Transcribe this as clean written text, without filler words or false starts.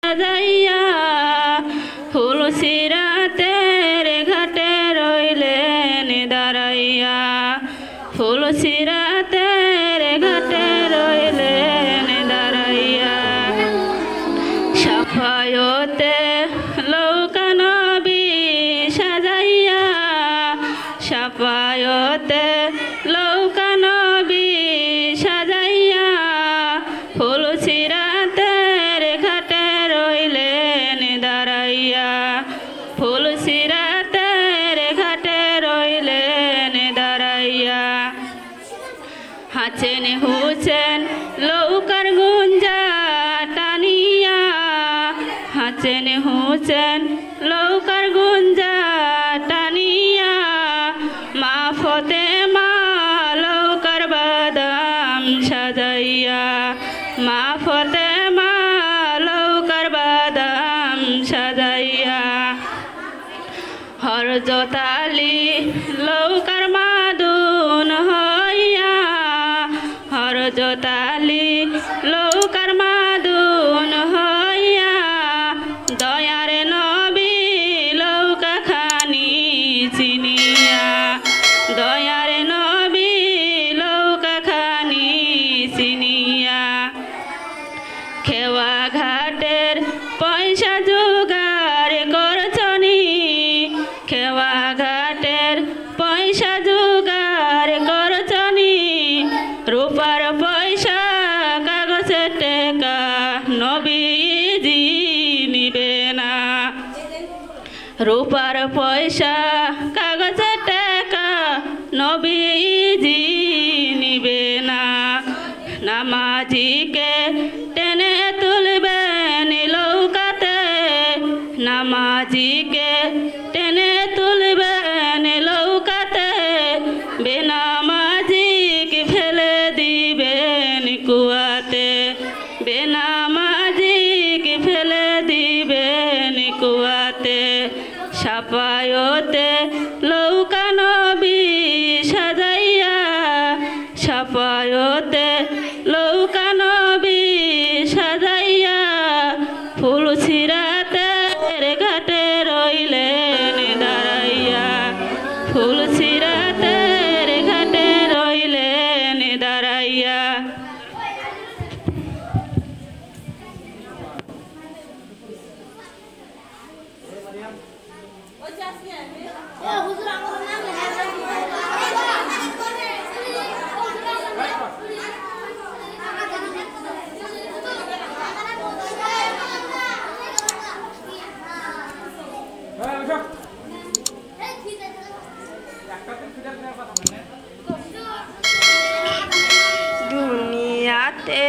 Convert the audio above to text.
সাজাইয়া ফুলসিরাতের ঘাটে রইলেন দাঁড়াইয়া ফুলসিরাতের ঘাটে রইলেন দাঁড়াইয়া সাফায়তে লৌকা নবী সাজাইয়া সাফায়তে লৌকা নবী সাজাইয়া ফুলসিরাতের ঘাটে রইলেন দাঁড়াইয়া ফুলসিরাতের ঘাটে রইলেন দাঁড়াইয়া হাসেন হুসেন লৌকার গুঞ্জা টানিয়া হাসেন হুসেন লৌকার গুঞ্জা টানিয়া মা ফতেমা লৌকার বাদাম সাজাইয়া মা ফতেমা লৌকার বাদাম সাজাইয়া হযরত আলী লৌকার মাদুন হইয়া হযরত আলী লৌকার মাদুন হইয়া দয়ার নবী লৌকা খানি চিনিয়া দয়ার নবী লৌকা খানি চিনিয়া খেওয়া ঘাটের পয়সা জোগাড় করছনি খেওয়া ঘাটের পয়সা জোগাড় করছনি রূপার পয়সা কাগজের টাকা নবীজি নিবে না রূপার পয়সা কাগজের টাকা নবীজি নিবে না নামাজিকে টেনে তুলবেন লৌকাতে নামাজিকে টেনে তুলবেন লৌকাতে বেনামাজিকে ফেলে দিবেন কুয়াতে বেনামাজিকে ফেলে দিবেন কুয়াতে সাফায়তে লৌকা নবী সাজাইয়া সাফায়তে লৌকা নবী সাজাইয়া ফুলসিরাতের ঘাটে রইলেন দাঁড়াইয়া ফুলসিরাতের ঘাটে রইলেন দাঁড়াইয়া দুনিয়াতে